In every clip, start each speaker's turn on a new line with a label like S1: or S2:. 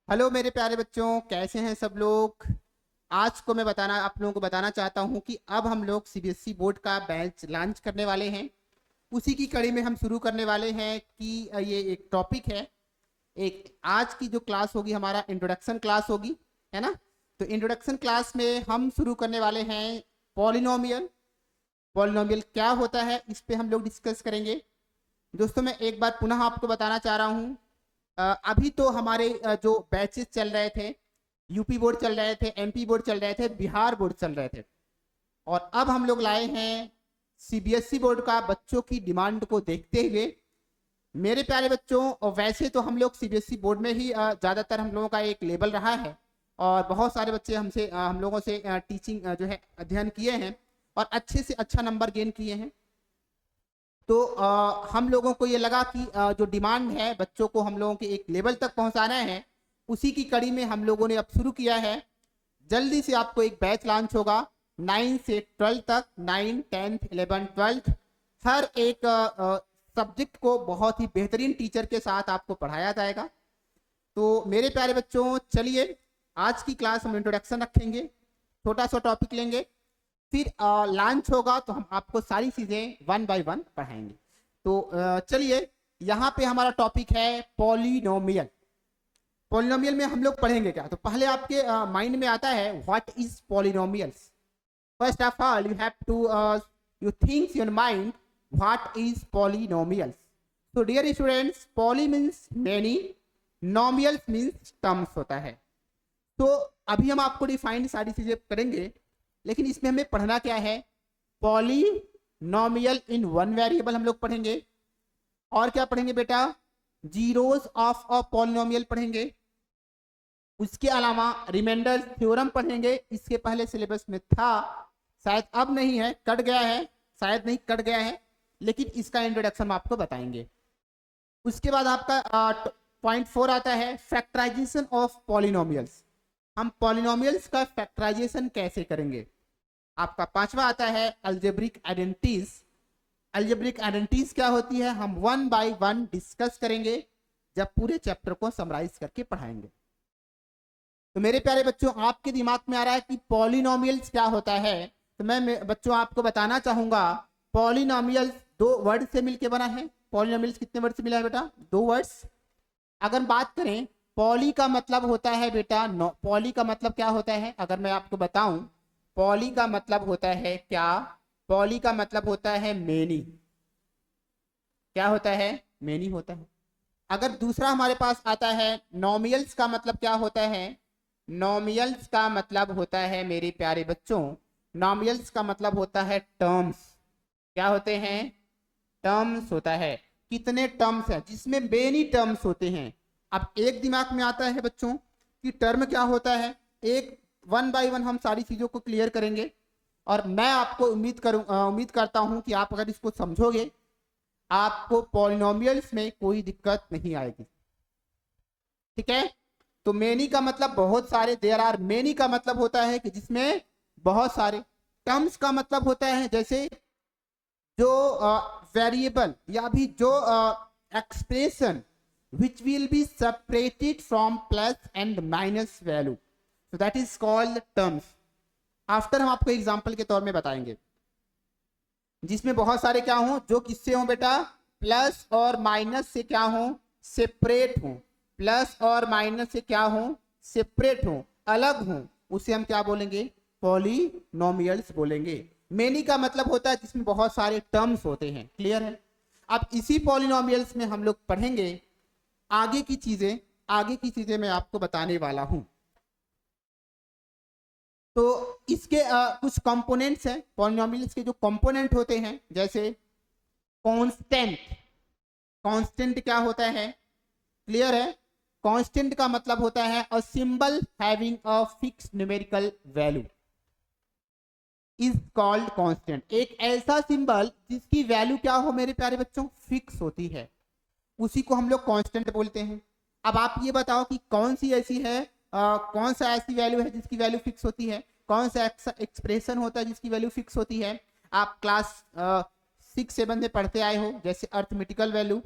S1: Hello मेरे प्यारे बच्चों, कैसे हैं सब लोग। आज को मैं बताना आप लोगों को बताना चाहता हूं कि अब हम लोग सीबीएसई बोर्ड का बैच लॉन्च करने वाले हैं। उसी की कड़ी में हम शुरू करने वाले हैं कि ये एक टॉपिक है। एक आज की जो क्लास होगी हमारा इंट्रोडक्शन क्लास होगी, है ना। तो इंट्रोडक्शन क्लास में हम शुरू करने वाले हैं पॉलिनोमियल। पॉलिनोमियल क्या होता है इस पे हम लोग डिस्कस करेंगे। दोस्तों, मैं एक बार पुनः आपको बताना चाह रहा हूँ। अभी तो हमारे जो बैचेस चल रहे थे, यूपी बोर्ड चल रहे थे, एमपी बोर्ड चल रहे थे, बिहार बोर्ड चल रहे थे, और अब हम लोग लाए हैं सीबीएसई बोर्ड का। बच्चों की डिमांड को देखते हुए मेरे प्यारे बच्चों, और वैसे तो हम लोग सीबीएसई बोर्ड में ही ज़्यादातर हम लोगों का एक लेवल रहा है, और बहुत सारे बच्चे हमसे हम लोगों से टीचिंग जो है अध्ययन किए हैं और अच्छे से अच्छा नंबर गेन किए हैं। तो हम लोगों को ये लगा कि जो डिमांड है बच्चों को हम लोगों के एक लेवल तक पहुंचाना है। उसी की कड़ी में हम लोगों ने अब शुरू किया है। जल्दी से आपको एक बैच लॉन्च होगा 9 से 12 तक, 9, 10, 11, 12। हर एक सब्जेक्ट को बहुत ही बेहतरीन टीचर के साथ आपको पढ़ाया जाएगा। तो मेरे प्यारे बच्चों, चलिए आज की क्लास हम इंट्रोडक्शन रखेंगे, छोटा सा टॉपिक लेंगे, फिर लॉन्च होगा तो हम आपको सारी चीजें वन बाय वन पढ़ाएंगे। तो चलिए, यहाँ पे हमारा टॉपिक है पॉलिनोमियल। पॉलिनोमियल में हम लोग पढ़ेंगे क्या, तो पहले आपके माइंड में आता है what is polynomials. First of all you have to you thinks your mind what is polynomials. तो dear students, poly means many, nomials means terms होता है। तो अभी हम आपको डिफाइंड सारी चीजें करेंगे, लेकिन इसमें हमें पढ़ना क्या है। पॉलिनोमियल इन वन वेरिएबल हम लोग पढ़ेंगे, और क्या पढ़ेंगे बेटा, जीरोस ऑफ अ पॉलिनोमियल पढ़ेंगे। उसके अलावा रिमाइंडर थ्योरम पढ़ेंगे। इसके पहले सिलेबस में था, शायद अब नहीं है, कट गया है, शायद नहीं कट गया है, लेकिन इसका इंट्रोडक्शन हम आपको बताएंगे। उसके बाद आपका पॉइंट 4 आता है फैक्टराइजेशन ऑफ पॉलिनोमियल्स। हम पॉलिनोमियल्स का फैक्टराइजेशन कैसे करेंगे। आपका पांचवा आता है अलजेब्रिक आइडेंटिटीज। अलजेब्रिक आइडेंटिटीज क्या होती है हम वन बाय वन डिस्कस करेंगे जब पूरे चैप्टर को समराइज करके पढ़ाएंगे। तो मेरे प्यारे बच्चों, आपके दिमाग में आ रहा है कि पॉलिनोमियल्स क्या होता है। तो मैं बच्चों आपको बताना चाहूंगा, पॉलिनोमियल्स दो वर्ड से मिलकर बना है। पॉलिनोमियल्स कितने वर्ड से मिला है बेटा, दो वर्ड्स। अगर बात करें, पॉली का मतलब होता है बेटा, पॉली का मतलब क्या होता है अगर मैं आपको बताऊं, पॉली का मतलब होता है क्या, पॉली का मतलब होता है मेनी। क्या होता है, मेनी होता है। अगर दूसरा हमारे पास आता है नोमियल्स का मतलब क्या होता है, नोमियल्स का मतलब होता है मेरे प्यारे बच्चों, नोमियल्स का मतलब होता है टर्म्स। क्या होते हैं, टर्म्स होता है। कितने टर्म्स हैं, जिसमें मेनी टर्म्स होते हैं। अब एक दिमाग में आता है बच्चों कि टर्म क्या होता है। एक वन बाय वन हम सारी चीजों को क्लियर करेंगे, और मैं आपको उम्मीद करता हूं कि आप अगर इसको समझोगे, आपको पॉलिनोमियल्स में कोई दिक्कत नहीं आएगी। ठीक है। तो मेनी का मतलब बहुत सारे, देयर आर मेनी का मतलब होता है कि जिसमें बहुत सारे। टर्म्स का मतलब होता है जैसे जो वेरिएबल या भी जो expression which will be separated from plus and minus value, so that is called terms. After हम आपको एग्जाम्पल के तौर में बताएंगे, जिसमें बहुत सारे क्या हों, जो किससे हों बेटा, प्लस और माइनस से क्या हों, सेपरेट हों। प्लस और माइनस से क्या हों, सेपरेट हों, अलग हों, उसे हम क्या बोलेंगे, पॉलिनोमियल्स बोलेंगे। मेनी का मतलब होता है जिसमें बहुत सारे टर्म्स होते हैं। क्लियर है। अब इसी पॉलिनोमियल्स में हम लोग पढ़ेंगे आगे की चीजें। आगे की चीजें मैं आपको बताने वाला हूं। तो इसके कुछ कंपोनेंट्स हैं, पॉलिनोमियल्स के जो कंपोनेंट होते हैं, जैसे कांस्टेंट। कांस्टेंट क्या होता है, क्लियर है। कांस्टेंट का मतलब होता है a symbol having a fix numerical value is called constant. एक ऐसा सिंबल जिसकी वैल्यू क्या हो मेरे प्यारे बच्चों, फिक्स होती है, उसी को हम लोग कांस्टेंट बोलते हैं। अब आप ये बताओ कि कौन सी ऐसी है, कौन सा ऐसी वैल्यू है जिसकी वैल्यू फिक्स होती है, कौन सा एक्सप्रेशन होता है जिसकी वैल्यू फिक्स होती है। आप क्लास 6-7 में पढ़ते आए हो, जैसे अर्थमेटिकल वैल्यू,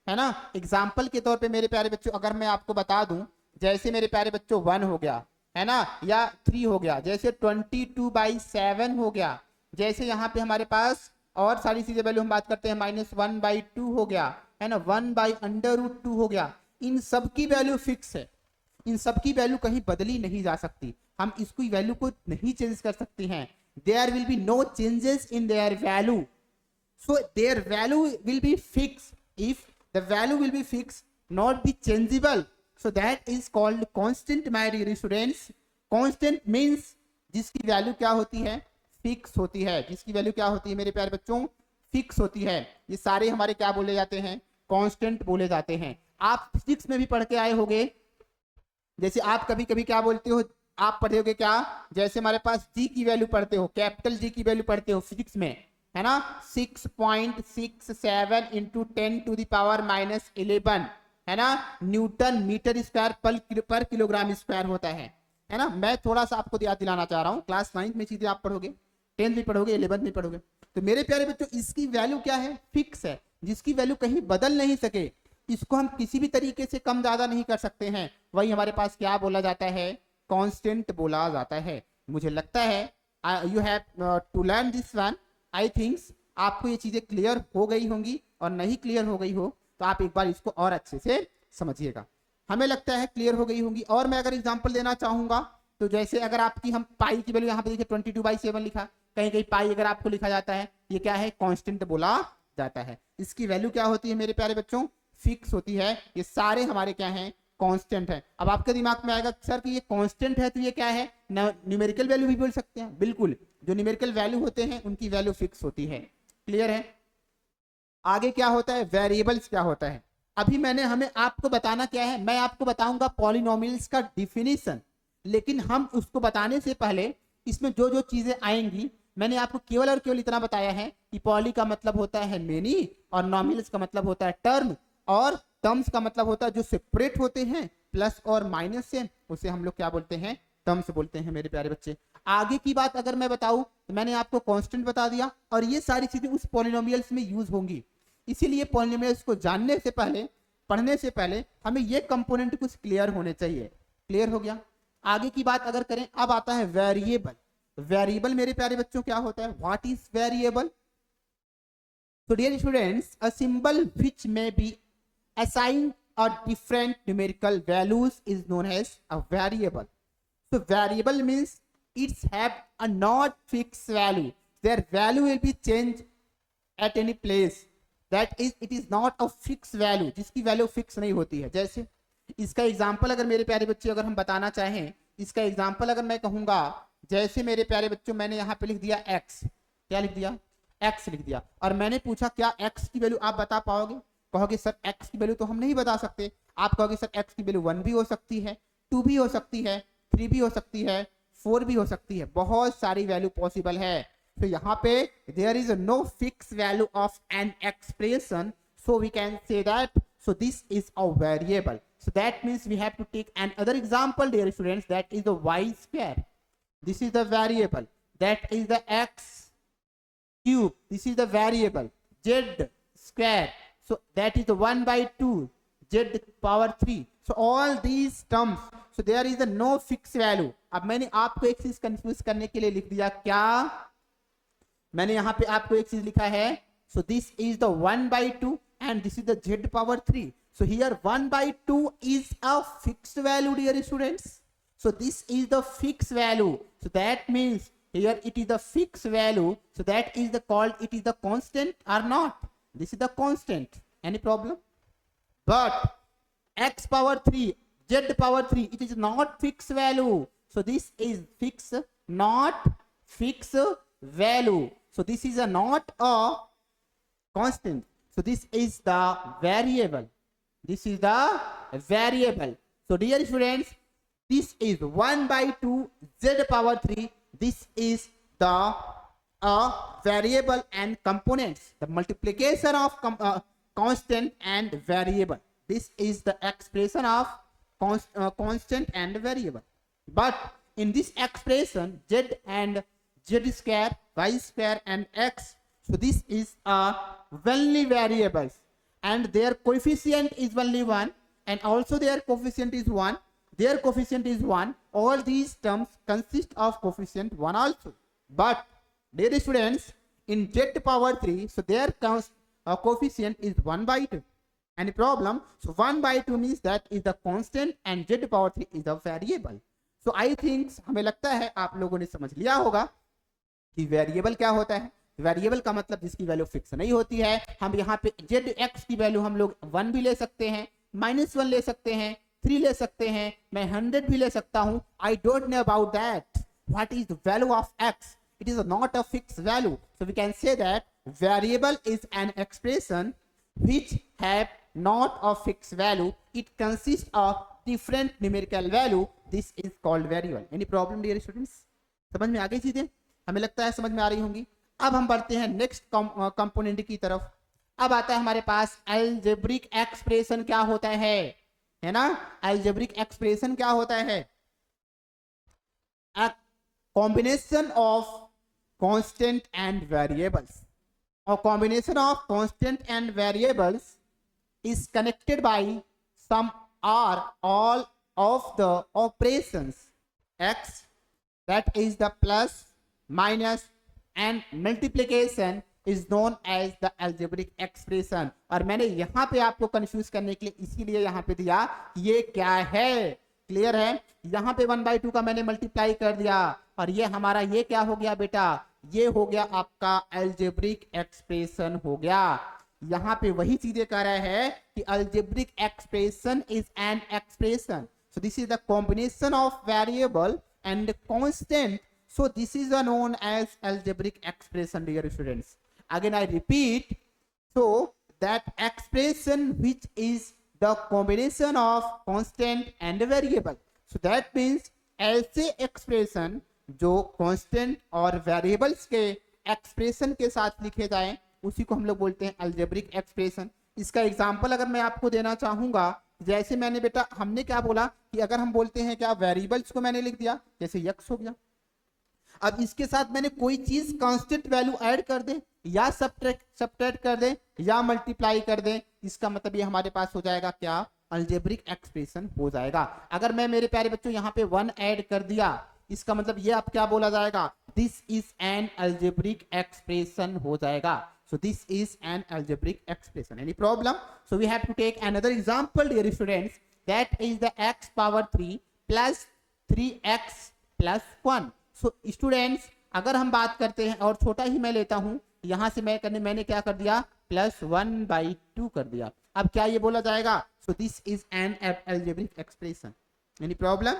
S1: है ना। एग्जाम्पल के तौर पे मेरे प्यारे बच्चों, अगर मैं आपको बता दूं, जैसे मेरे प्यारे बच्चों 1 हो गया है ना, या 3 हो गया, जैसे 22/7 हो गया, जैसे यहाँ पे हमारे पास और सारी चीजें वैल्यू हम बात करते हैं -1/2 हो गया है ना, 1/√2 हो गया। इन सब की वैल्यू फिक्स है, इन सब की वैल्यू कहीं बदली नहीं जा सकती, हम इसकी वैल्यू को नहीं चेंज कर सकते हैं। There will be no changes in their value, so their value will be fixed. If the value will be fixed, not be changeable, so that is called constant, my dear students. Constant means जिसकी value क्या होती है, fix होती है, जिसकी value क्या होती है मेरे प्यारे बच्चों, फिक्स होती है। ये सारे हमारे क्या बोले जाते हैं, कांस्टेंट बोले जाते हैं। आप फिजिक्स में भी पढ़ के आए होंगे, जैसे आप कभी कभी क्या बोलते हो, आप पढ़े होगे क्या, जैसे हमारे पास जी की वैल्यू पढ़ते हो, कैपिटल जी की वैल्यू पढ़ते हो फिजिक्स में, है ना, 6.67 इंटू 10⁻⁻11 है ना, न्यूटन मीटर स्क्वायर पर किलोग्राम स्क्वायर होता है ना। मैं थोड़ा सा आपको याद दिलाना चाह रहा हूँ, क्लास 9 में चीजें आप पढ़ोगे, 10th में पढ़ोगे, 11th में पढ़ोगे। तो मेरे प्यारे बच्चों इसकी वैल्यू क्या है, फिक्स है, जिसकी वैल्यू कहीं बदल नहीं सके, इसको हम किसी भी तरीके से कम ज्यादा नहीं कर सकते हैं, वही हमारे पास क्या बोला जाता है, कांस्टेंट बोला जाता है। मुझे लगता है you have to learn this one. I thinks आपको ये चीजें क्लियर हो गई होंगी, और नहीं क्लियर हो गई हो तो आप एक बार इसको और अच्छे से समझिएगा। हमें लगता है क्लियर हो गई होंगी। और मैं अगर एग्जांपल देना चाहूंगा तो जैसे अगर आपकी हम पाई की वैल्यू यहाँ पे देखिए 22/7 लिखा, कहीं कहीं पाई अगर आपको लिखा जाता है, ये क्या है, कांस्टेंट बोला जाता है। इसकी वैल्यू क्या होती है मेरे प्यारे बच्चों, फिक्स होती है। ये सारे हमारे क्या हैं, कांस्टेंट है। अब आपके दिमाग में आएगा सर कि ये कांस्टेंट है तो ये क्या है, न्यूमेरिकल वैल्यू भी बोल सकते हैं। बिल्कुल, जो न्यूमेरिकल वैल्यू होते हैं उनकी वैल्यू फिक्स होती है। क्लियर है। आगे क्या होता है, वेरिएबल्स क्या होता है। अभी मैंने हमें आपको बताना क्या है, मैं आपको बताऊंगा पॉलिनोमियल्स का डिफिनीशन, लेकिन हम उसको बताने से पहले इसमें जो जो चीजें आएंगी मैंने आपको केवल और केवल इतना बताया है कि पॉली का मतलब होता है मेनी, और नॉमिनल्स का मतलब होता है टर्म, और टर्म्स का मतलब होता है जो सेपरेट होते हैं प्लस और माइनस से, उसे हम लोग क्या बोलते हैं, टर्म्स बोलते हैं मेरे प्यारे बच्चे। आगे की बात अगर मैं बताऊं तो मैंने आपको कांस्टेंट बता दिया, और ये सारी चीजें उस पॉलिनोमियल्स में यूज होंगी। इसीलिए पॉलिनोमियल्स को जानने से पहले, पढ़ने से पहले हमें ये कंपोनेंट कुछ क्लियर होने चाहिए। क्लियर हो गया। आगे की बात अगर करें, अब आता है वेरिएबल। वेरिएबल मेरे प्यारे बच्चों क्या होता है, what is variable. So dear students, a symbol which may be assigned a different numerical values is known as a variable. So variable means it's have a not fixed value. Their value will be changed at any place. That is, it is not a fixed value. जिसकी value fix नहीं होती है। जैसे इसका example अगर मेरे प्यारे बच्चे अगर हम बताना चाहें, इसका एग्जाम्पल अगर मैं कहूंगा, जैसे मेरे प्यारे बच्चों मैंने यहाँ पे लिख दिया x, क्या लिख दिया, x लिख दिया, और मैंने पूछा क्या x की वैल्यू आप बता पाओगे, कहोगे सर x की वैल्यू तो हम नहीं बता सकते। आप कहोगे सर x की वैल्यू 1 भी हो सकती है, 2 भी हो सकती है, 3 भी हो सकती है, 4 भी हो सकती है, बहुत सारी वैल्यू पॉसिबल है। तो यहाँ पे there is no fix value of an expression, so we can say that so this is a variable. So that means we have to take another example, dear students, that is the y square. This is the variable. That is the x cube. This is the variable z square. So that is the 1/2 z power 3. So all these terms, so there is a no fixed value. अब मैंने आपको एक चीज confuse करने के लिए लिख दिया, क्या मैंने यहाँ पे आपको एक चीज लिखा है, so this is the 1/2 and this is the z power 3. So here 1/2 is a fixed value, dear students. So this is the fixed value. So that means here it is the fixed value. So that is the called, it is the constant or not. This is the constant. Any problem? But x power 3, z power 3, it is not fixed value. So this is fixed, not fixed value. So this is a not a constant. So this is the variable. This is the variable. So dear students, this is 1/2 z power 3. This is the variable and components, the multiplication of constant and variable. This is the expression of constant and variable. But in this expression, z and z square, y square and x, so this is only variables, and their coefficient is only 1, and also their coefficient is 1. their coefficient is 1. All these terms consist of coefficient 1 also. But dear students, in z power 3, so their coefficient is 1 by 2. Any problem? So 1 by 2 means that is the constant and z power 3 is the variable. So I think हमें लगता है आप लोगों ने समझ लिया होगा कि वेरिएबल क्या होता है. वेरिएबल का मतलब जिसकी वैल्यू फिक्स नहीं होती है. हम यहाँ पे जेड एक्स की वैल्यू हम लोग 1 भी ले सकते हैं, -1 ले सकते हैं, 3 ले सकते हैं, मैं 100 भी ले सकता हूँ. I don't know about that what is the value of X. It is not a fix value. So we can say that variable is an expression which have not a fixed value. It consists of different numerical value. This is called variable. Any problem dear students? समझ में आ गई चीजें? हमें लगता है समझ में आ रही होंगी. अब हम बढ़ते हैं नेक्स्ट कंपोनेंट की तरफ. अब आता है हमारे पास अलजेब्रिक एक्सप्रेशन क्या होता है ना. अलजेब्रिक एक्सप्रेशन क्या होता है? A combination of constant and variables. A combination of constant and variables is connected by some or all of the operations x, that is the plus, minus and multiplication is known as the algebraic expression. और मैंने यहाँ पे आपको confuse करने के लिए इसीलिए यहाँ पे दिया ये क्या है. क्लियर है? यहाँ पे 1/2 का मैंने मल्टीप्लाई कर दिया और ये हमारा ये क्या हो गया बेटा, ये हो गया आपका अलजेब्रिक एक्सप्रेशन हो गया. यहाँ पे वही चीजें कह रहा है कि algebraic expression is an expression. So this is the combination of variable and constant. So this is known as algebraic expression dear students. Again I repeat. So that expression which is the combination of constant and variable. So that means ऐसे expression जो constant और variables के expression के साथ लिखे जाएं उसी को हम लोग बोलते हैं अलजेब्रिक एक्सप्रेशन. इसका एग्जांपल अगर मैं आपको देना चाहूंगा, जैसे मैंने बेटा हमने क्या बोला कि अगर हम बोलते हैं क्या वेरिएबल्स को मैंने लिख दिया जैसे x हो गया. अब इसके साथ मैंने कोई चीज कांस्टेंट वैल्यू ऐड कर दे या सब्ट्रैक्ट कर दे या मल्टीप्लाई कर दे, इसका मतलब ये हमारे पास हो जाएगा क्या, अलजेब्रिक एक्सप्रेशन हो जाएगा. अगर मैं मेरे प्यारे बच्चों यहाँ पे 1 ऐड कर दिया, इसका मतलब ये अब क्या बोला जाएगा, this is an algebraic expression हो जाएगा. So this is an algebraic expression. Any problem? So we have to take another example dear students, that is the x power 3 plus 3x plus 1. So students अगर हम बात करते हैं और छोटा ही मैं लेता हूं, यहां से मैंने क्या कर दिया, +1/2 कर दिया. अब क्या ये बोला जाएगा, so this is an algebraic expression. Any problem?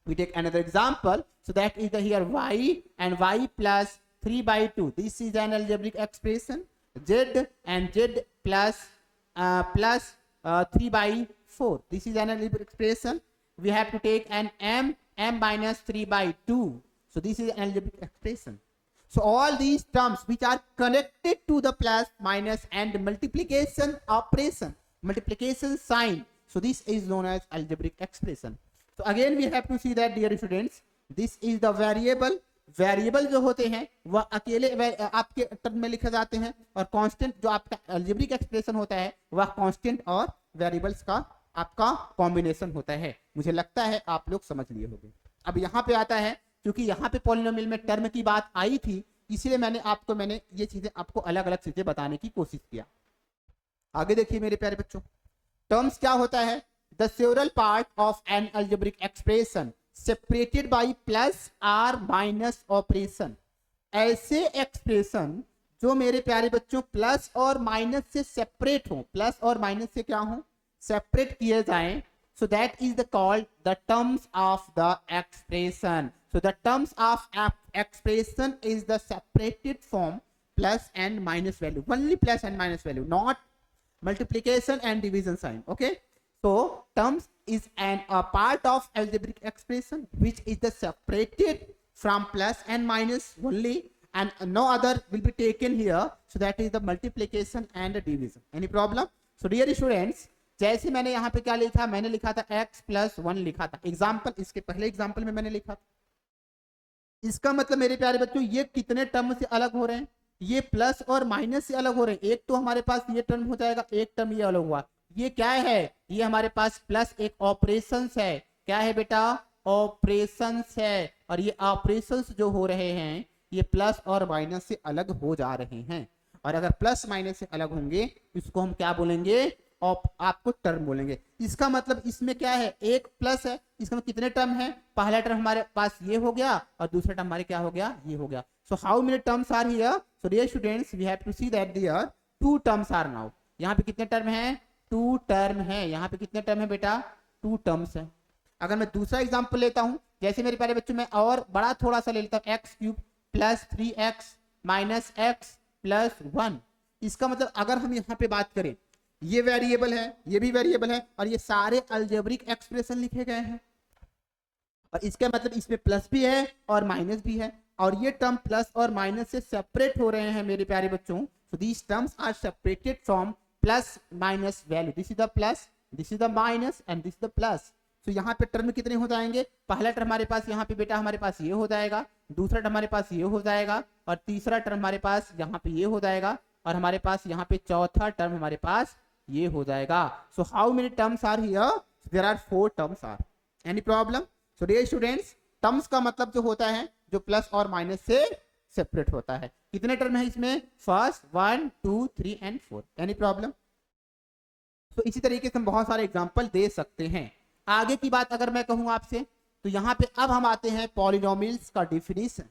S1: We take another example. So that is the here y and y plus 3/2. This is an algebraic expression. z and z plus 3/4. This is an algebraic expression. We have to take an m minus 3/2. So this is an algebraic expression. So all these terms which are connected to the plus, minus and multiplication operation, multiplication sign. So this is known as algebraic expression. So again we have to see that dear students, this is the variable. Variable जो होते हैं वह अकेले आपके term में लिखे जाते हैं और कांस्टेंट जो आपका अलजेब्रिक एक्सप्रेशन होता है वह कांस्टेंट और वेरिएबल्स का आपका कॉम्बिनेशन होता है. मुझे लगता है आप लोग समझ लिए होंगे. अब यहाँ पे आता है, क्योंकि यहाँ पे पॉलिनोमियल में टर्म की बात आई थी इसलिए मैंने ये चीजें आपको अलग अलग चीजें बताने की कोशिश किया. आगे देखिए मेरे प्यारे बच्चों, टर्म्स क्या होता है, the several part of an algebraic expression separated by plus or minus operation. ऐसे एक्सप्रेशन जो मेरे प्यारे बच्चों प्लस और माइनस से सेपरेट हो, प्लस और माइनस से क्या हो, सेपरेट किए जाएं. So that is called the terms of the expression. So the terms of expression is the separated form plus and minus value, only plus and minus value, not multiplication and division sign. Okay, so terms is a part of algebraic expression which is the separated from plus and minus only, and no other will be taken here. So that is the multiplication and the division. Any problem? So dear students, जैसे मैंने यहाँ पे क्या लिखा, मैंने लिखा था x + 1 लिखा था. एग्जाम्पल, इसके पहले एग्जाम्पल में मैंने लिखा था. इसका मतलब मेरे प्यारे बच्चों ये कितने टर्म से अलग हो रहे हैं, ये प्लस और माइनस से अलग हो रहे हैं. एक तो हमारे पास ये टर्म हो जाएगा, एक टर्म ये अलग हुआ. ये क्या है, ये हमारे पास प्लस एक ऑपरेशन है. क्या है बेटा, ऑपरेशंस है, और ये ऑपरेशंस जो हो रहे हैं ये प्लस और माइनस से अलग हो जा रहे हैं, और अगर प्लस माइनस से अलग होंगे इसको हम क्या बोलेंगे, आपको टर्म बोलेंगे। इसका मतलब इसमें क्या है, एक प्लस है, इसका मतलब कितने टर्म है, पहला टर्म हमारे पास ये हो गया और दूसरा टर्म हमारे क्या हो गया, ये हो गया। So how many terms are here, so dear students we have to see that there 2 terms are now. यहाँ पे कितने टर्म है, 2 टर्म है। यहाँ पे कितने टर्म है बेटा, 2 टर्म्स है। अगर मैं दूसरा एग्जाम्पल लेता हूं, जैसे मेरे प्यारे बच्चों में और बड़ा थोड़ा सा ले लेता हूं, x cube plus 3x minus x plus 1। इसका मतलब अगर हम यहाँ पे बात करें, ये वेरिएबल है, ये भी वेरिएबल है, और ये सारे अलजेब्रिक एक्सप्रेशन लिखे गए हैं, और इसका मतलब इसमें प्लस भी है और माइनस भी है, और ये टर्म प्लस और माइनस से सेपरेट हो रहे हैं मेरे प्यारे बच्चों। So these terms are separated from plus minus value. This is the plus, this is the minus and this the plus. तो यहाँ पे टर्म कितने हो जाएंगे, पहला टर्म हमारे पास यहाँ पे बेटा हमारे पास ये हो जाएगा, दूसरा टर्म हमारे पास ये हो जाएगा, और तीसरा टर्म हमारे पास यहाँ पे ये हो जाएगा, और हमारे पास यहाँ पे चौथा टर्म हमारे पास ये हो जाएगा। So how many terms are here, there are 4 terms are. Any problem? So dear students, terms का मतलब जो होता है जो प्लस और माइनस से सेपरेट होता है। कितने टर्म है इसमें, फर्स्ट 1 2 3 एंड 4। Any problem? तो इसी तरीके से हम बहुत सारे एग्जांपल दे सकते हैं। आगे की बात अगर मैं कहूं आपसे, तो यहाँ पे अब हम आते हैं पॉलिनोमियल्स का डिफिनीशन।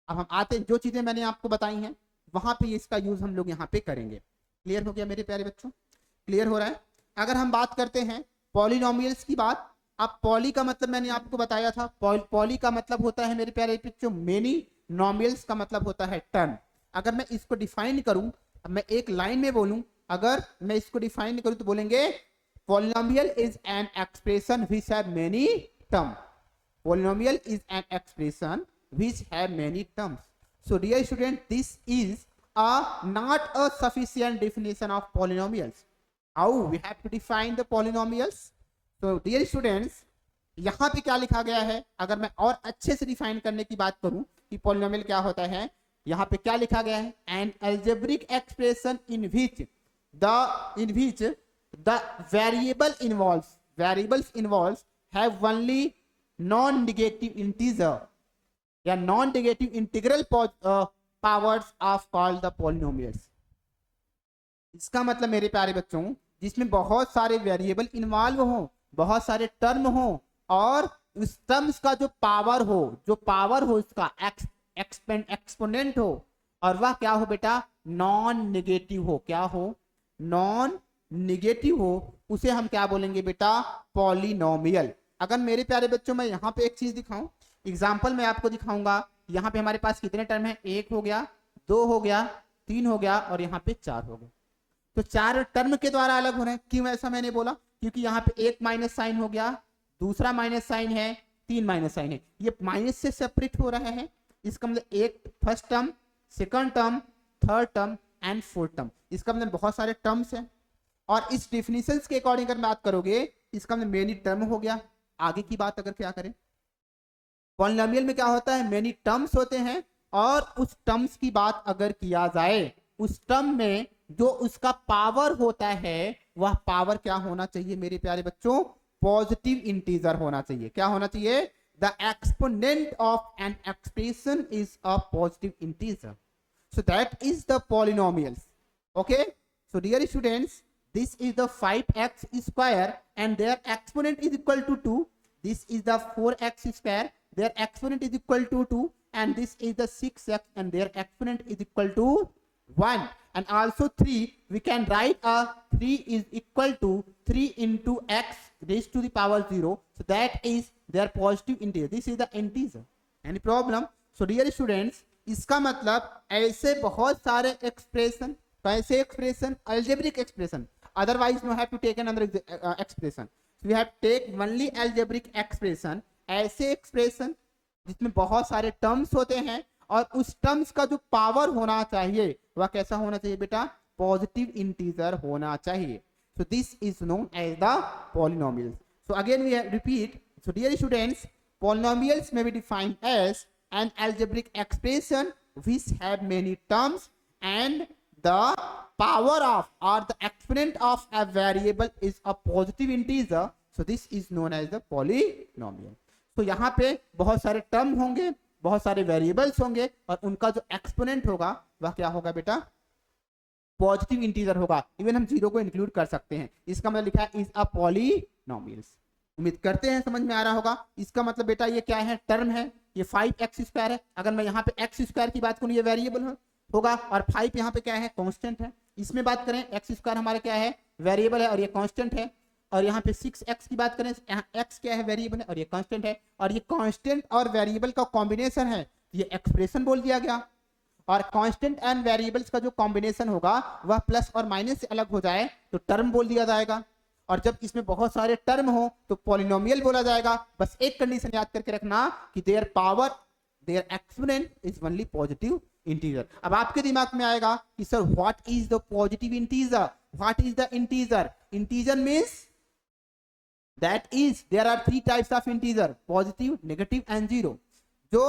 S1: अब हम आते हैं, जो चीजें मैंने आपको बताई हैं वहां पे इसका यूज हम लोग यहाँ पे करेंगे। क्लियर हो गया मेरे प्यारे बच्चों, क्लियर हो रहा है? अगर हम बात करते हैं पॉलिनोमियल्स की बात, अब पॉली का मतलब मैंने आपको बताया था, पॉली का मतलब होता है मेरे प्यारे बच्चों मेनी, नॉमियल्स का मतलब होता है टर्म। अगर मैं इसको डिफाइन करूं, अब मैं एक लाइन में बोलूं, अगर मैं इसको डिफाइन करूं तो बोलेंगे polynomial is an expression which have many terms. Polynomial is an expression which have many terms. So dear student, this is not a sufficient definition of polynomials. How we have to define the polynomials? So dear students, यहाँ पे क्या लिखा गया है, अगर मैं और अच्छे से डिफाइन करने की बात करूं कि पॉलिनोमियल क्या होता है, यहाँ पे क्या लिखा गया है, an algebraic expression in which the variables involves have only non-negative integer या non-negative integral powers of called the polynomials। इसका मतलब मेरे प्यारे बच्चों, जिसमें बहुत सारे वेरिएबल इन्वॉल्व हो, बहुत सारे टर्म हो, और उस टर्म्स का जो पावर हो इसका एक्सपोनेंट हो, और वह क्या हो बेटा, नॉन नेगेटिव हो। क्या हो, नॉन निगेटिव हो, उसे हम क्या बोलेंगे बेटा, पॉलिनोमियल। अगर मेरे प्यारे बच्चों मैं यहाँ पे एक चीज दिखाऊं, एग्जांपल मैं आपको दिखाऊंगा, यहाँ पे हमारे पास कितने टर्म है, 1 हो गया, 2 हो गया, 3 हो गया, और यहाँ पे 4 हो गया। तो 4 टर्म के द्वारा अलग हो रहे हैं। क्यों ऐसा मैंने बोला, क्योंकि यहाँ पे एक माइनस साइन हो गया, दूसरा माइनस साइन है, 3 माइनस साइन है, ये माइनस से सेपरेट हो रहा है। इसका मतलब एक first term, second term, third term and fourth term, इसका मतलब बहुत सारे टर्म्स हैं। और इस डिफिनेशंस के अकॉर्डिंग अगर बात करोगे, इसका मतलब मेनी टर्म हो गया। आगे की बात अगर क्या करें, पॉलिनोमियल में क्या होता है, मेनी टर्म्स होते हैं, और उस टर्म्स की बात अगर किया जाए, उस टर्म में जो उसका पावर होता है, वह पावर क्या होना चाहिए मेरे प्यारे बच्चों, पॉजिटिव इंटीजर होना चाहिए। क्या होना चाहिए, the exponent of an expression is a positive integer, so that is the polynomials. Okay, so dear students, this is the 5x square and their exponent is equal to 2. This is the 4x square, their exponent is equal to 2, and this is the 6x and their exponent is equal to 1. And also 3, we can write a 3 is equal to 3 into x raised to the power 0. So that is their positive integer. This is the integer. Any problem? So dear students, इसका मतलब ऐसे बहुत सारे expression, कैसे expression, algebraic expression, otherwise you have to take another expression. So we have to take only algebraic expression, ऐसे expression जिसमें बहुत सारे टर्म्स होते हैं, और उस टर्म्स का जो पावर होना चाहिए वह कैसा होना चाहिए बेटा, पॉजिटिव इंटीजर होना चाहिए। So this is known as the polynomials. So again we repeat. So dear students, polynomials may be defined as an algebraic expression which have many terms and the power of or the exponent of a variable is a positive integer. So this is known as the polynomial. तो यहाँ पे बहुत सारे term होंगे, बहुत सारे variables होंगे, और उनका जो एक्सपोनेंट होगा वह क्या होगा बेटा, पॉजिटिव इंटीजर होगा। इवन हम जीरो को इंक्लूड कर सकते हैं। इसका मतलब लिखा है इज अ पॉलिनोमियल्स। उम्मीद करते हैं समझ में आ रहा होगा। इसका मतलब बेटा ये क्या है, टर्म है, ये 5x² है। अगर मैं यहाँ पे x² की बात करूँ, ये वेरिएबल होगा, और 5 यहाँ पे क्या है, कांस्टेंट है। इसमें बात करें x² हमारा क्या है, वेरिएबल है, और ये कांस्टेंट है। और यहाँ पे 6x की बात करें, यहाँ x क्या है, वेरिएबल है, और ये कांस्टेंट है। और ये कांस्टेंट और वेरिएबल का कॉम्बिनेशन है, ये एक्सप्रेशन बोल दिया गया। और कांस्टेंट एंड वेरिएबल्स का जो कॉम्बिनेशन होगा वह प्लस और माइनस से अलग हो जाए तो टर्म बोल दिया जाएगा। और जब इसमें बहुत सारे टर्म हो तो पॉलिनोमियल बोला जाएगा। बस एक कंडीशन याद करके रखना कि their power, their exponent is only positive integer. अब आपके दिमाग में आएगा कि sir what is the positive integer, what is the integer. Integer means that is there are 3 types of integer, positive, negative and zero. जो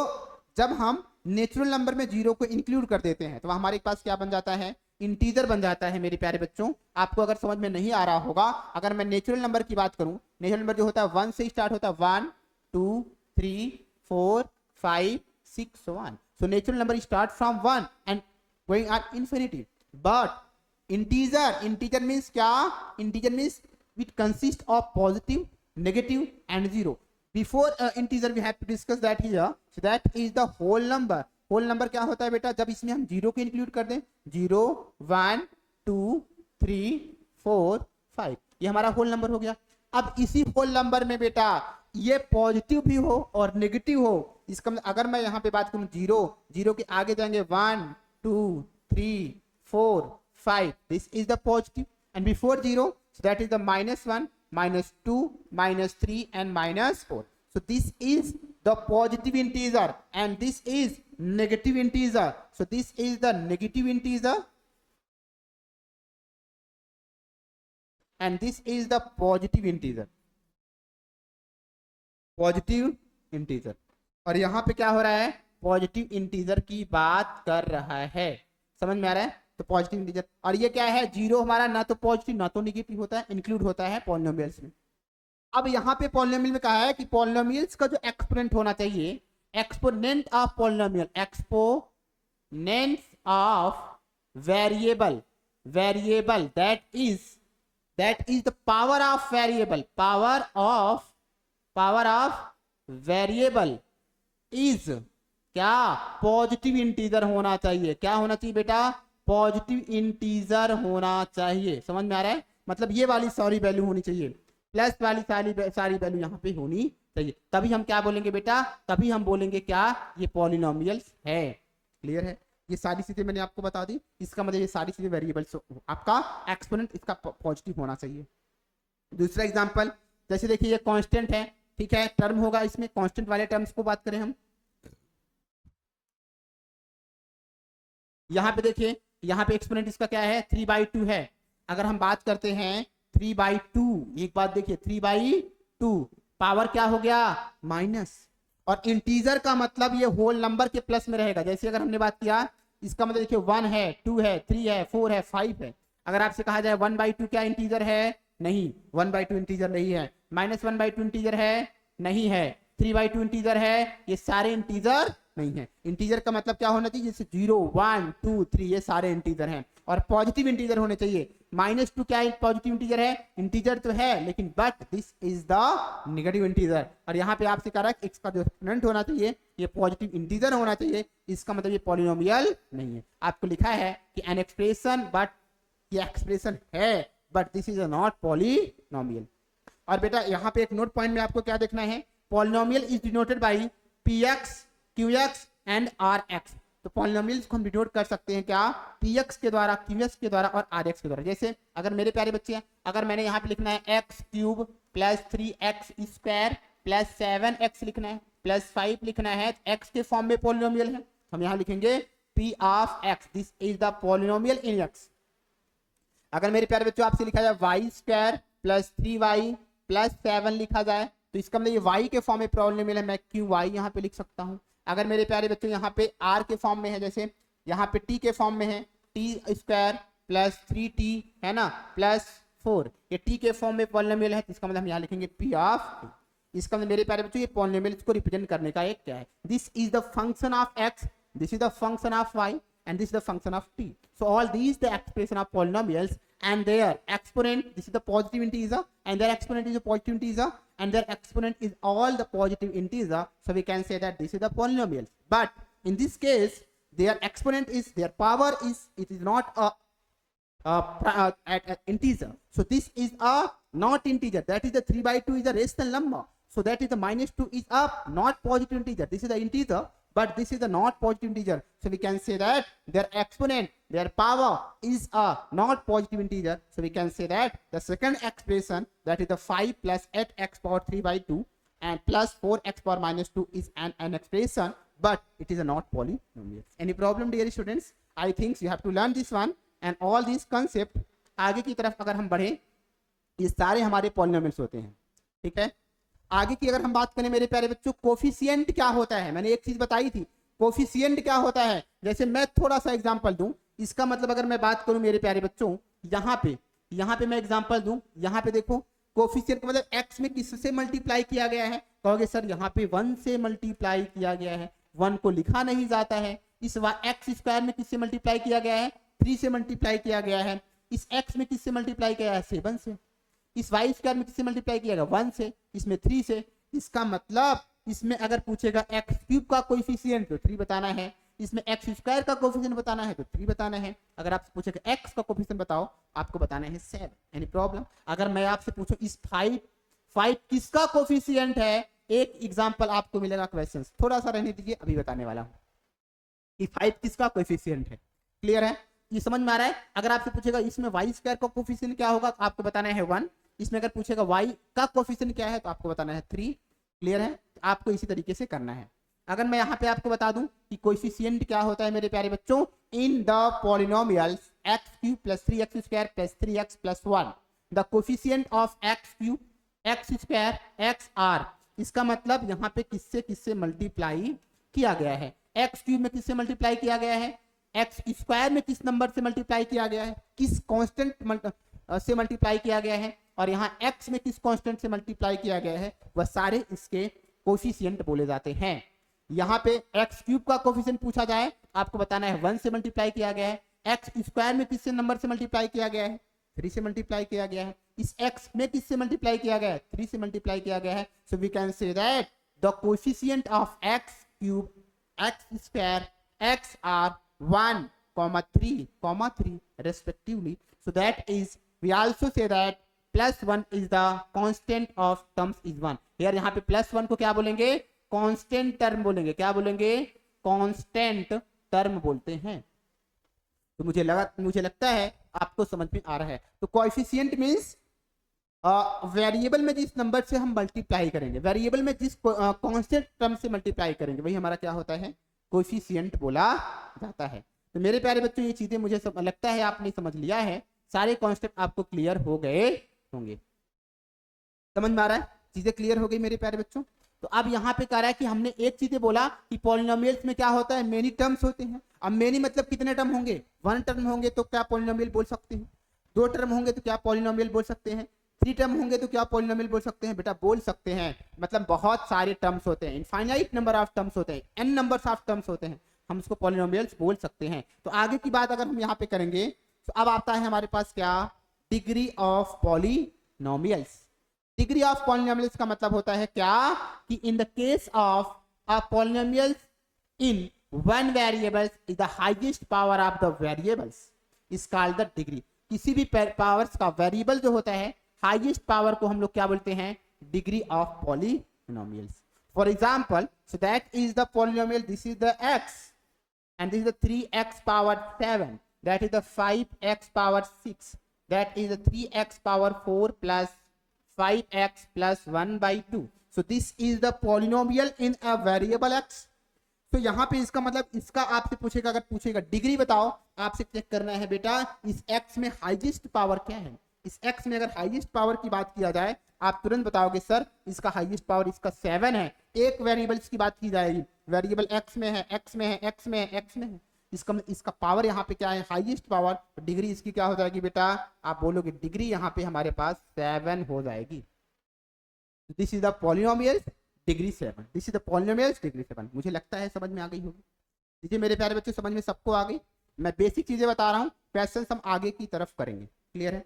S1: जब हम natural number में जीरो को इंक्लूड कर देते हैं तो हमारे पास क्या बन जाता है, इंटीजर बन जाता है। मेरे प्यारे बच्चों, आपको अगर समझ में नहीं आ रहा होगा, अगर मैं नेचुरल नंबर की बात करूं, नेचुरल नंबर जो होता है 1 से स्टार्ट होता है, 1 2 3 4 5 6 so on। So natural number start from 1 and going on infinity. But integer means क्या, integer means it consist of positive, negative and zero. Before integer we have to discuss that here, so that is the whole number। whole number क्या होता है बेटा, जब इसमें हम zero को include कर दें, 0 1 2 3 4 5, ये हमारा होल नंबर हो गया। अब इसी होल नंबर में बेटा ये पॉजिटिव भी हो और नेगेटिव हो। इसका अगर मैं यहाँ पे बात करूँ, जीरो के आगे जाएंगे 1 2 3 4 5, this is the positive. And before zero, so that is the -1 -2 -3 and -4। so this is the positive integer and this is negative integer। so this is the negative integer and this is the positive integer, positive integer। और यहाँ पे क्या हो रहा है, positive integer की बात कर रहा है। समझ में आ रहा है, तो पॉजिटिव इंटीजर। और ये क्या है, जीरो हमारा ना तो पॉजिटिव ना तो नेगेटिव होता है, इंक्लूड होता है पॉलिनोमियल्स में। अब यहाँ पे पॉलिनोमियल में कहा है कि पॉलिनोमियल्स का जो एक्सपोनेंट होना चाहिए, exponent of polynomial, exponent of variable, variable that is the power of variable, power of variable is क्या, पॉजिटिव इंटीजर होना चाहिए। क्या होना चाहिए बेटा, पॉजिटिव इंटीजर होना चाहिए। समझ में आ रहा है, मतलब ये वाली सारी वैल्यू होनी चाहिए, प्लस वाली सारी वैल्यू यहाँ पे होनी चाहिए। तभी हम क्या बोलेंगे बेटा, तभी हम बोलेंगे क्या, ये पॉलिनोमियल्स है। क्लियर है, ये सारी चीजें मैंने आपको बता दी। इसका मतलब ये सारी चीजें वेरिएबल्स, आपका एक्सपोनेंट इसका पॉजिटिव होना चाहिए। दूसरा एग्जांपल, जैसे देखिए ये कांस्टेंट है, ठीक है, टर्म होगा इसमें, कांस्टेंट वाले टर्म्स को बात करें हम। यहाँ पे देखिए, यहाँ पे एक्सपोनेंट इसका क्या है, 3/2 है। अगर हम बात करते हैं 3/2, एक बात देखिए 3/2, पावर क्या हो गया, माइनस। और इंटीजर का मतलब ये होल नंबर के प्लस में रहेगा। जैसे अगर हमने बात किया, इसका मतलब देखिए 1 है, 2 है, 3 है, 4 है, 5 है। अगर आपसे कहा जाए 1/2 क्या इंटीजर है, नहीं, 1/2 इंटीजर नहीं है। -1/2 इंटीजर है, नहीं है। 3/2 इंटीजर है, ये सारे इंटीजर नहीं है। इंटीजर का मतलब क्या होना चाहिए, जैसे 0 1 2 3, ये सारे इंटीजर हैं। और पॉजिटिव इंटीजर होने चाहिए। -2 क्या पॉजिटिव इंटीजर है, इंटीजर तो है लेकिन but this is the negative integer. और यहाँ पे आपसे कह रहा है इसका जो एक्सपोनेंट होना चाहिए ये पॉजिटिव इंटीजर होना चाहिए। इसका मतलब ये पॉलिनोमियल नहीं है। आपको लिखा है कि एन एक्सप्रेशन, बट ये एक्सप्रेशन है but this is not polynomial. और बेटा यहाँ पे एक नोट पॉइंट में आपको क्या देखना है, polynomial is denoted by px, qx and rx। तो पॉलिनोमियल्स को हम डिनोट कर सकते हैं क्या, px के द्वारा, qx के द्वारा और rx के द्वारा। जैसे अगर मेरे प्यारे बच्चे हैं, अगर मैंने यहाँ पे लिखना है x³ + 3x² + 7x लिखना है, +5 लिखना है, x के फॉर्म में पॉलिनोमियल है, हम यहाँ लिखेंगे p of x, this is the polynomial in x। अगर मेरे प्यारे बच्चों आपसे लिखा जाए y² + 3y + 7 लिखा जाए, तो इसका मतलब ये y के फॉर्म में पॉलिनोमियल है, मैं qy यहाँ पे लिख सकता हूँ। अगर मेरे प्यारे बच्चों यहाँ पे r के फॉर्म में है, जैसे यहाँ पे t के फॉर्म में है, t² + 3t है ना, 4। ये t के फॉर्म में पॉलिनोमियल है, तो इसका मतलब हम यहाँ लिखेंगे p ऑफ t। इसका मतलब मेरे प्यारे बच्चों ये पॉलिनोमियल को रिप्रेजेंट करने का एक क्या है, this is the function of x, this is the function of y, and this is the function of t. So all these the expression of polynomials, and their exponent, this is the positive integer, and their exponent is a positive integer, and their exponent is all the positive integer. So we can say that this is the polynomials. But in this case, their exponent is, their power is, it is not at integer. So this is a not integer. That is the 3/2 is a rational number. So that is the -2 is a not positive integer. This is the integer, but this is the not positive integer. So we can say that their exponent, their power is a not positive integer. So we can say that the second expression, that is the 5 plus 8x power 3/2 and plus 4x power -2 is an expression, but it is a not polynomial. Any problem, dear students? I think you have to learn this one and all these concept. आगे की तरफ अगर हम बढ़े, ये सारे हमारे polynomials होते हैं, ठीक है। आगे की अगर हम बात करें मेरे प्यारे बच्चों, कोफिशिएंट क्या होता है, मैंने एक चीज बताई थी, कोफिशिएंट क्या होता है। जैसे मैं थोड़ा सा एग्जांपल दूं, इसका मतलब अगर मैं बात करूं मेरे प्यारे बच्चों, यहाँ पे मैं एग्जांपल दूं, यहाँ पे देखो कोफिशिएंट का मतलब x में किससे मल्टीप्लाई किया गया है, कहोगे सर यहाँ पे 1 से मल्टीप्लाई किया गया है, 1 को लिखा नहीं जाता है। इस x स्क्वायर में किससे मल्टीप्लाई किया गया है, 3 से मल्टीप्लाई किया गया है। इस x में किससे मल्टीप्लाई किया है, 7 से। इस y स्क्वायर में किससे मल्टीप्लाई किया गया, 1 से, इसमें 3 से। इसका मतलब इसमें अगर पूछेगा x क्यूब का कोएफिशिएंट तो 3 बताना है, इसमें x स्क्वायर का कोएफिशिएंट बताना है तो 3 बताना है। अगर आपसे पूछेगा x का कोएफिशिएंट बताओ, आपको बताना है 7। Any problem? अगर मैं आपसे पूछूं इस 5 किसका कोएफिशिएंट है, एक एग्जांपल आपको मिलेगा क्वेश्चन, थोड़ा सा रहने दीजिए, अभी बताने वाला हूं कि 5 किसका कोएफिशिएंट है। क्लियर है, ये समझ में आ रहा है। अगर आपसे पूछेगा इसमें y स्क्वायर का कोएफिशिएंट क्या होगा, तो आपको बताना है 1। इसमें अगर पूछेगा y का कोएफिशिएंट क्या है, तो आपको बताना है 3। क्लियर है, आपको इसी तरीके से करना है। अगर मैं यहाँ पे आपको बता दूं कि कोएफिशिएंट क्या होता है मेरे प्यारे बच्चों, in the polynomials x cube plus 3x square plus 3x plus 1 the coefficient of x cube x square x r। इसका मतलब यहाँ पे किससे मल्टीप्लाई किया गया है, x क्यूब में किससे मल्टीप्लाई किया गया है, x स्क्वायर में किस नंबर से मल्टीप्लाई किया गया है, किस कांस्टेंट से मल्टीप्लाई किया गया है, और यहाँ x में किस कांस्टेंट से मल्टीप्लाई किया गया है, वह सारे इसके कोएफिशिएंट बोले जाते हैं। यहाँ पे x क्यूब का कोएफिशिएंट पूछा जाए, आपको बताना है 1 से मल्टीप्लाई किया गया है। x स्क्वायर में किससे नंबर से मल्टीप्लाई किया गया है, 3 से मल्टीप्लाई किया गया है। इस x में किससे मल्टीप्लाई किया गया है, 3 से मल्टीप्लाई किया गया है। So we can say that the coefficient of x cube x square x are 1, 3 respectively. So that is, we also say that +1 is the constant of terms is 1. Here यहाँ पे +1 को क्या बोलेंगे, कांस्टेंट टर्म बोलेंगे। क्या बोलेंगे, constant term बोलते हैं। तो मुझे लगता है आपको समझ में आ रहा है। तो कोएफिशिएंट मींस वेरिएबल में जिस नंबर से हम मल्टीप्लाई करेंगे, वेरिएबल में जिस कांस्टेंट टर्म से मल्टीप्लाई करेंगे, वही हमारा क्या होता है, कोएफिशिएंट बोला जाता है। तो मेरे प्यारे बच्चों, ये चीजें मुझे लगता है आपने समझ लिया है, सारे कॉन्सेप्ट आपको क्लियर हो गए होंगे। समझ में आ रहा है, चीजें क्लियर हो गई मेरे प्यारे बच्चों। तो अब यहाँ पे कह रहा है कि हमने एक चीजें बोला कि पॉलिनोमियल्स में क्या होता है, मेनी टर्म्स होते हैं। अब मेनी मतलब कितने टर्म होंगे, 1 टर्म होंगे तो क्या पॉलिनोमियल बोल सकते हैं, 2 टर्म होंगे तो क्या पॉलिनोमियल बोल सकते हैं, 3 टर्म होंगे तो क्या पॉलिनोमियल बोल सकते हैं, बेटा बोल सकते हैं। मतलब बहुत सारे टर्म्स होते हैं, इनफाइनाइट नंबर ऑफ टर्म्स होते हैं, n नंबर्स ऑफ टर्म्स होते हैं, हम उसको पॉलिनोमियल्स बोल सकते हैं। तो आगे की बात अगर हम यहाँ पे करेंगे, तो अब आता है हमारे पास क्या, degree of polynomials. Degree of polynomials का मतलब होता है क्या, कि in the case of a polynomials in one variables is the highest power of the variables is called the degree. किसी भी पावर्स का वेरिएबल जो होता है, हाईएस्ट पावर को हम लोग क्या बोलते हैं, degree of polynomials. For example, so that is the polynomial, this is the x and this is the 3x power 7, that is the 5x power 6, that is the 3x power 4 plus 5x plus 1/2. So this is the polynomial in a variable x. तो यहाँ पे इसका मतलब, इसका आपसे पूछेगा, अगर पूछेगा डिग्री बताओ, आपसे चेक करना है बेटा इस x में हाईएस्ट पावर क्या है। इस x में अगर हाईएस्ट पावर की बात किया जाए, आप तुरंत बताओगे सर इसका हाईएस्ट पावर इसका 7 है। एक वेरिएबल्स की बात की जाएगी, वेरिएबल x में है, x में है, x में है, x में है, इसका इसका पावर यहाँ पे क्या है, हाईएस्ट पावर, तो डिग्री इसकी क्या हो जाएगी बेटा, आप बोलोगे डिग्री यहाँ पे हमारे पास 7 हो जाएगी। This is the polynomial degree 7, this is the polynomial degree 7। मुझे लगता है समझ में आ गई होगी। देखिए मेरे प्यारे बच्चों, समझ में सबको आ गई। मैं बेसिक चीजें बता रहा हूँ, क्वेश्चन हम आगे की तरफ करेंगे। क्लियर है?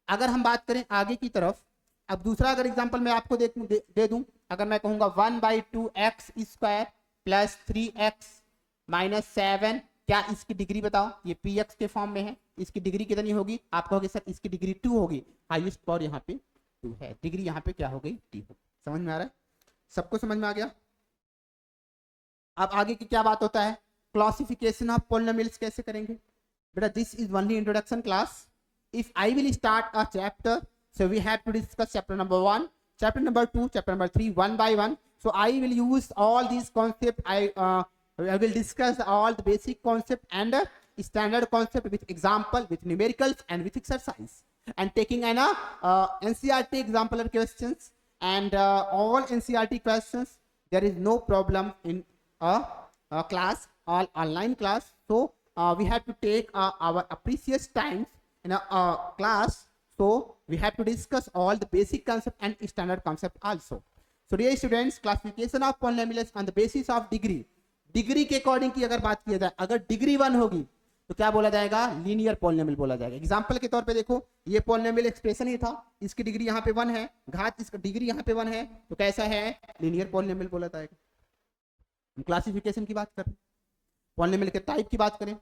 S1: अगर हम बात करें आगे की तरफ, अब दूसरा अगर एग्जांपल मैं आपको दे दूं, अगर मैं कहूंगा 1/2x² प्लस 3x माइनस 7, क्या इसकी डिग्री बताओ? ये px के फॉर्म में है, इसकी डिग्री कितनी होगी? आप कहोगे सर इसकी डिग्री 2 होगी, हाईएस्ट पावर यहाँ पे 2 है, डिग्री यहाँ पे क्या हो गई, t हो। समझ में आ रहा है? सबको समझ में आ गया? अब आगे की क्या बात होता है, क्लासिफिकेशन ऑफ पॉलिनोमियल्स कैसे करेंगे बेटा? This is only introduction class. If I will start a chapter, so we have to discuss chapter number 1, chapter number 2, chapter number 3 one by one. So I will use all these concepts. I will discuss all the basic concept and standard concept with example, with numericals and with exercise, and taking an NCERT exemplar questions and all NCERT questions. There is no problem in a class, all online class. So we have to take our precious times in a class. So we have to discuss all the basic concept and standard concept also. So dear students, classification of polynomials on the basis of degree. Degree के according की अगर बात किया जाए, अगर degree 1 होगी तो क्या बोला जाएगा? लीनियर पॉलिनोमियल बोला जाएगा। एग्जांपल के तौर पे देखो, ये पॉलिनोमियल एक्सप्रेशन ही था, इसकी डिग्री यहाँ पे 1 है, घात इसका डिग्री यहाँ पे 1 है, तो कैसा है? लीनियर पॉलिनोमियल बोला जाएगा। हम क्लासिफिकेशन की बात करें, पॉलिनोमियल के टाइप की बात करें,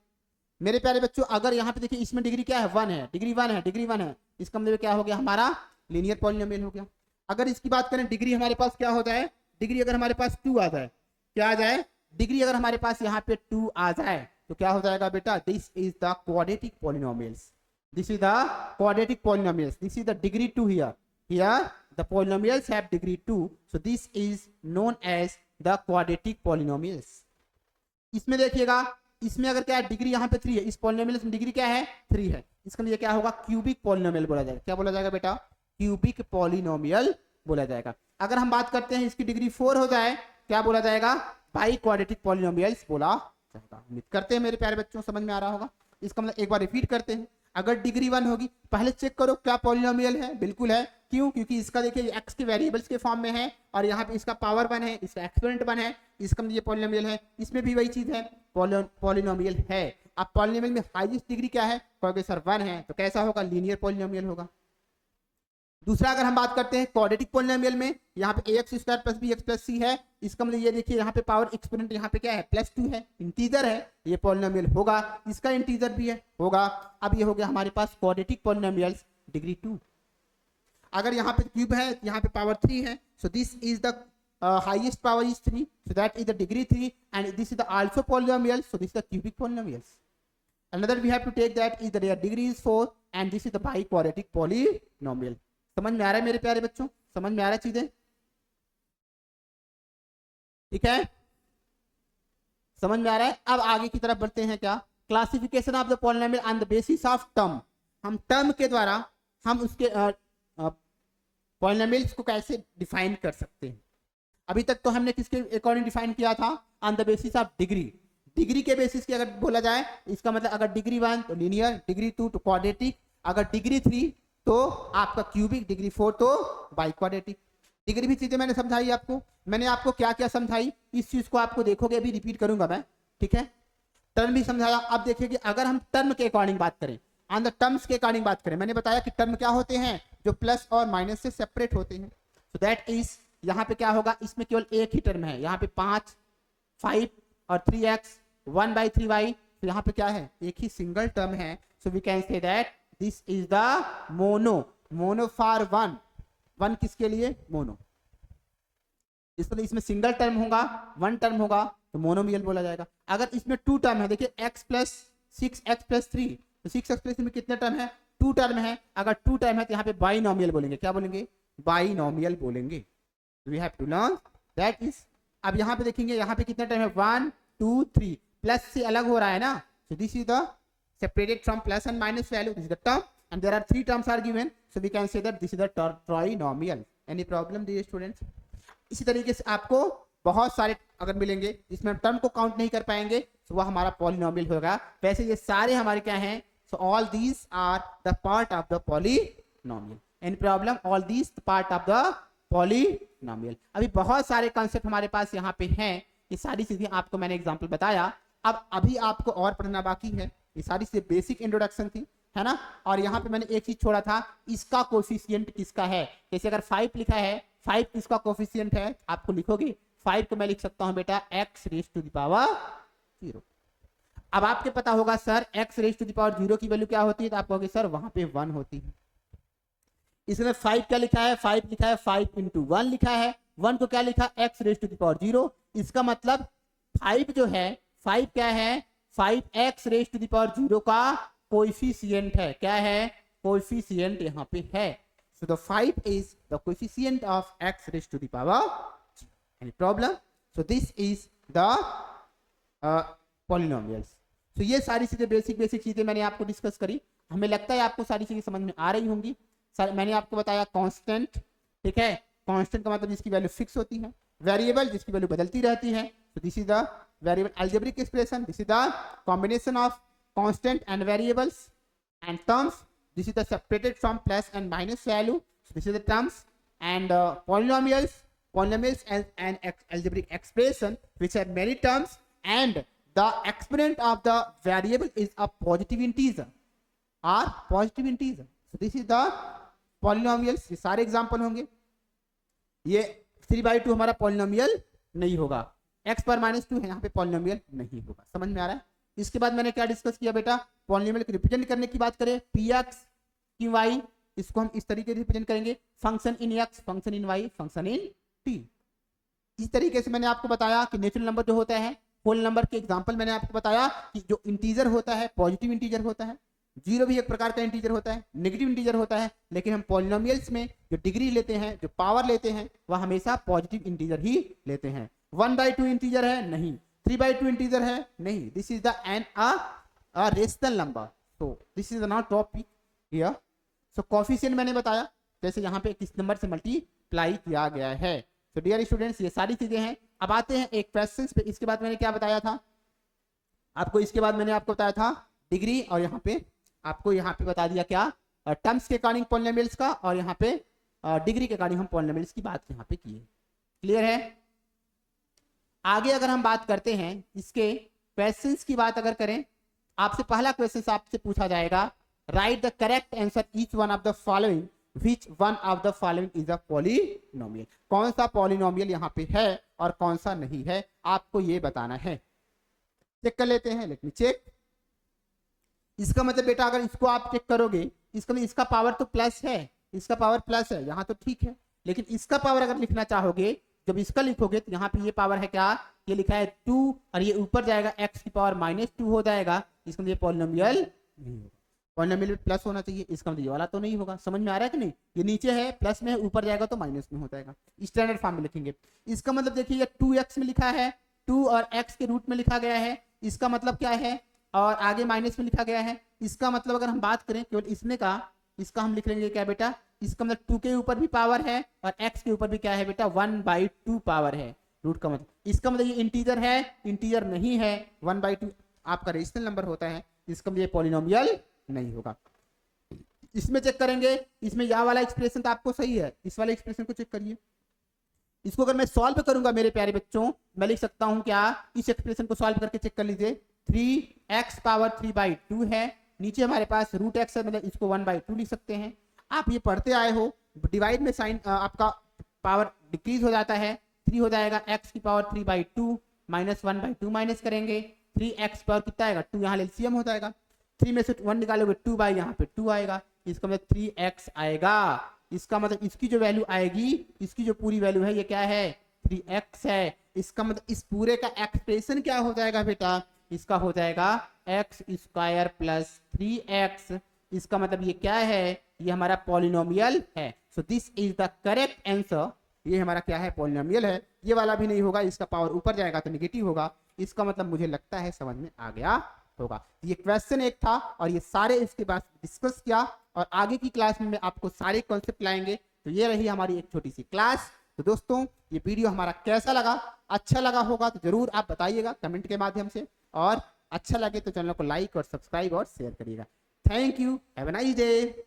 S1: मेरे प्यारे बच्चों, अगर यहाँ पे देखिए इसमें डिग्री क्या है? 1 है, डिग्री 1 है, डिग्री 1 है, इसका मतलब क्या हो गया? हमारा लीनियर पॉलिनोमियल हो गया। अगर इसकी बात करें, डिग्री हमारे पास क्या होता है? डिग्री अगर हमारे पास 2 आ जाए, क्या आ जाए? डिग्री अगर हमारे पास यहाँ पे 2 आ जाए तो क्या हो जाएगा बेटा? This is the quadratic polynomials, this is the quadratic polynomials, this is the degree 2 here, here the polynomials have degree 2, so this is known as the quadratic polynomials. इसमें देखिएगा, इसमें अगर क्या है? डिग्री यहाँ पे 3 है, इस पॉलिनोमियल में डिग्री क्या है? 3 है, इसका लिए क्या होगा? क्यूबिक पॉलिनोमियल बोला जाएगा। क्या बोला जाएगा बेटा? क्यूबिक पॉलिनोमियल बोला जाएगा। अगर हम बात करते हैं इसकी डिग्री 4 हो जाए, क्या बोला जाएगा? बाई क्वाड्रेटिक पॉलिनोमियल्स बोला जाएगा। उम्मीद करते हैं मेरे प्यारे बच्चों समझ में आ रहा होगा। इसका मतलब एक बार रिपीट करते हैं, अगर डिग्री 1 होगी, पहले चेक करो क्या पॉलिनोमियल है। बिल्कुल है, क्यों? क्योंकि इसका देखिए एक्स के वेरिएबल्स के फॉर्म में है और यहाँ पे इसका पावर 1 है, इसका एक्सपोनेंट 1 है, इसका मतलब ये पॉलिनोमियल है। इसमें भी वही चीज है, पॉलिनोमियल है। अब पॉलिनोमियल में हाईएस्ट डिग्री क्या है? कहोगे सर 1 है, तो कैसा होगा? लीनियर पॉलिनोमियल होगा। दूसरा अगर हम बात करते हैं क्वाड्रेटिक पॉलिनोमियल में, यहाँ पे ax² plus bx plus c है, इसका मतलब ये देखिए यहाँ पे पावर एक्सपोनेंट यहाँ पे क्या है? +2 है, इंटीजर है, ये पॉलिनोमियल होगा, इसका इंटीजर भी है, होगा। अब ये हो गया हमारे पास क्वाड्रेटिक पॉलिनोमियल्स डिग्री 2। अगर यहाँ पे क्यूब है, यहाँ पे पावर 3 है, सो this is the highest power is 3, so that is the degree 3, and this is the also polynomial, so this is the cubic polynomials. Another we have to take that is that their degree is 4 and this is the biquadratic polynomial. समझ में आ रहा है मेरे प्यारे बच्चों? समझ में आ रहा है चीजें? ठीक है, समझ में आ रहा है? अब आगे की तरफ बढ़ते हैं। क्या? Classification of the polynomial on the basis of term. हम टर्म के द्वारा हम उसके पॉलिनोमियल्स को कैसे डिफाइन कर सकते हैं। अभी तक तो हमने किसके अकॉर्डिंग डिफाइन किया था? On the basis of degree. Degree के बेसिस की अगर बोला जाए, इसका मतलब अगर डिग्री 1 तो लीनियर, डिग्री 2 तो क्वाड्रेटिक, अगर डिग्री 3 तो आपका क्यूबिक, डिग्री 4 तो बाइक्वाड्रेटिक। डिग्री भी चीजें मैंने समझाई आपको। मैंने आपको क्या क्या समझाई, इस चीज को आपको देखोगे, अभी रिपीट करूंगा मैं, ठीक है? टर्म भी समझाया। अब देखिए कि अगर हम टर्म के अकॉर्डिंग बात करें, ऑन द टर्म्स के अकॉर्डिंग बात करें, मैंने बताया कि टर्म क्या होते हैं? जो प्लस और माइनस से सेपरेट होते हैं। सो दैट इज, यहाँ पे क्या होगा? इसमें केवल एक ही टर्म है, यहाँ पे 5, 5 और 3x 1/3y, तो यहाँ पे क्या है? एक ही सिंगल टर्म है। So we can say that this is the mono for 1 किसके लिए? मोनो। इसलिए इसमें सिंगल टर्म होगा, 1 टर्म होगा, तो मोनोमियल बोला जाएगा। अगर इसमें 2 टर्म है, देखिए x प्लस 6x प्लस 3, तो 6x प्लस 3 में कितने टर्म है? 2 टर्म है। अगर 2 टर्म है तो यहाँ पे बाइनोमियल बोलेंगे। क्या बोलेंगे? बाइनोमियल बोलेंगे। We have to learn that is. अब यहाँ पे देखेंगे, यहाँ पे कितने टर्म है? 1 2 3, प्लस से अलग हो रहा है ना, so this is the separated from plus and minus value, this is the term, and there are 3 terms are given, so we can say that this is the trinomial. Any problem dear students? इसी तरीके से आपको बहुत सारे अगर मिलेंगे जिसमें हम टर्म को काउंट नहीं कर पाएंगे तो वह हमारा पॉलिनोमियल होगा। वैसे ये सारे हमारे क्या हैं, so all these are the part of the polynomial. Any problem, all these part of the polynomial. अभी बहुत सारे कॉन्सेप्ट हमारे पास यहाँ पे हैं, ये सारी चीजें आपको मैंने एग्जांपल बताया। अब अभी आपको और पढ़ना बाकी है, ये सारी चीजें बेसिक इंट्रोडक्शन थी, है ना। और यहाँ पे मैंने एक चीज छोड़ा था, इसका कोफिशिएंट किसका है। जैसे अगर 5 लिखा है, 5 किसका कोफिशिएंट है, आपको लिखोगे 5 को मैं लिख सकता हूँ बेटा x raise to the power 0। अब आपके पता होगा sir x raise to the power 0 की वैल्यू क्या होती है, तो आप कहोगे सर वहां पे 1 होती है। इसमें 5 क्या लिखा है, 5 लिखा है 5 इंटू 1 लिखा है, 1 को क्या लिखा x raise to the power 0। इसका मतलब 5 जो है, 5 क्या है, 5x raise to the power 0 का कोएफिशिएंट है। क्या है, कोएफिशिएंट यहाँ पे है। So the 5 is the coefficient of x raised to the power 0. Any problem? So this is the polynomials. So ये सारी चीजें बेसिक चीजें मैंने आपको डिस्कस करी। हमें लगता है आपको सारी चीजें समझ में आ रही होंगी। मैंने आपको बताया कांस्टेंट, ठीक है, कांस्टेंट का मतलब जिसकी वैल्यू फिक्स होती है, वेरिएबल जिसकी वैल्यू बदलती रहती है। So this is the variable algebraic expression. This is the combination of constant and variables and terms. This is the separated from plus and minus value. So this is the terms and polynomials as an algebraic expression which have many terms and the exponent of the variable is a positive integer or positive integer. So this is the polynomials. ये सारे example होंगे। ये 3/2 हमारा polynomial नहीं होगा, x पर -2 है, यहाँ पे पॉलिनोमियल नहीं होगा। समझ में आ रहा है। इसके बाद मैंने क्या डिस्कस किया बेटा, पॉलिनोमियल को रिप्रेजेंट करने की बात करें, px qy, इसको हम इस तरीके से रिप्रेजेंट करेंगे, function in x, function in y, function in t। इस तरीके से मैंने आपको बताया कि नेचुरल नंबर जो होता है, होल नंबर के एग्जांपल मैंने आपको बताया कि जो इंटीजर होता है पॉजिटिव इंटीजर होता है, जीरो भी एक प्रकार का इंटीजर होता है, नेगेटिव इंटीजर होता है, लेकिन हम पॉलिनोमियल्स में जो डिग्री लेते हैं, जो पावर लेते हैं, वह हमेशा पॉजिटिव इंटीजर ही लेते हैं। 1/2 इंटीजर है नहीं, 3/2 इंटीजर है नहीं, this is the an a rational number. So this is not topic here. So coefficient मैंने बताया जैसे यहाँ पे किस नंबर से मल्टीप्लाई किया गया है। सो डियर स्टूडेंट्स, ये सारी चीजें हैं। अब आते हैं एक क्वेश्चन पे। इसके बाद मैंने क्या बताया था आपको, इसके बाद मैंने आपको बताया था डिग्री, और यहाँ पे आपको यहाँ पे बता दिया क्या, टर्म्स के अकॉर्डिंग पॉलिनोमियल्स का, और यहाँ पे डिग्री के अकॉर्डिंग हम पॉलिनोमियल्स की बात यहाँ पे की है। क्लियर है। आगे अगर हम बात करते हैं इसके क्वेश्चंस की बात अगर करें, आपसे पहला क्वेश्चन आपसे पूछा जाएगा, right the correct answer each one of the following, which one of the following is a polynomial. कौन सा पॉलिनोमियल यहाँ पे है और कौन सा नहीं है, आपको ये बताना है। चेक कर लेते हैं, लेट मी चेक। इसका मतलब बेटा अगर इसको आप चेक करोगे, इसका मतलब इसका पावर तो प्लस है, इसका पावर प्लस है, यहाँ तो ठीक है, लेकिन इसका पावर अगर लिखना चाहोगे, जब इसका लिखोगे तो यहाँ पे ये पावर है क्या, ये लिखा है 2, और ये ऊपर जाएगा x की पावर -2 हो जाएगा। इसका मतलब ये पॉलिनोमियल नहीं होगा। पॉलिनोमियल में प्लस होना चाहिए, इसका मतलब ये वाला तो नहीं होगा। समझ में आ रहा है कि नहीं, ये नीचे है प्लस में, ऊपर जाएगा तो माइनस में हो जाएगा। स्टैंडर्ड फॉर्म में लिखेंगे। इसका मतलब देखिए ये 2x में लिखा है, 2 और x के रूट में लिखा गया है, इसका मतलब क्या है, और आगे माइनस में लिखा गया है। इसका मतलब अगर हम बात करें केवल इसमें का, इसका हम लिख लेंगे क्या बेटा, इसका मतलब 2 के ऊपर भी पावर है और x के ऊपर भी क्या है बेटा, 1/2 पावर है रूट का मतलब। इसका मतलब ये इंटीजर है, इंटीजर नहीं है, 1/2 आपका रेशनल नंबर होता है, इसका मतलब ये पॉलिनोमियल नहीं होगा। इसमें चेक करेंगे, इसमें यह वाला एक्सप्रेशन तो आपको सही है, इस वाले एक्सप्रेशन को चेक करिए। इसको अगर मैं सॉल्व करूंगा मेरे प्यारे बच्चों, मैं लिख सकता हूं क्या, इस एक्सप्रेशन को सॉल्व करके चेक कर लीजिए। 3x पावर 3/2 है, नीचे हमारे पास √x है, मतलब इसको 1/2 लिख सकते हैं। आप ये पढ़ते आए हो, डिवाइड में साइन आपका पावर डिक्रीज हो जाता है, 3 हो जाएगा x की पावर 3/2 माइनस 1/2 माइनस करेंगे, 3x पावर कितना आएगा 2, यहाँ एलसीएम हो जाएगा, 3 में से 1 निकालोगे 2 बाई यहाँ पे 2 आएगा, इसका मतलब 3x आएगा। इसका मतलब इसकी जो वैल्यू आएगी, इसकी जो पूरी वैल्यू है ये क्या है, 3x है। इसका मतलब इस पूरे का एक्सप्रेशन क्या हो जाएगा बेटा, इसका हो जाएगा x² प्लस 3x। इसका मतलब ये क्या है, ये हमारा पॉलिनोमियल है। सो this is the correct answer. ये हमारा क्या है, पॉलिनोमियल है। ये वाला भी नहीं होगा, इसका पावर ऊपर जाएगा तो नेगेटिव होगा। इसका मतलब मुझे लगता है समझ में आ गया होगा। ये क्वेश्चन एक था और ये सारे इसके बाद डिस्कस किया, और आगे की क्लास में मैं आपको सारे कॉन्सेप्ट लाएंगे। तो ये रही हमारी एक छोटी सी क्लास। तो दोस्तों ये वीडियो हमारा कैसा लगा, अच्छा लगा होगा तो जरूर आप बताइएगा कमेंट के माध्यम से, और अच्छा लगे तो चैनल को लाइक और सब्सक्राइब और शेयर करिएगा। Thank you, have a nice day.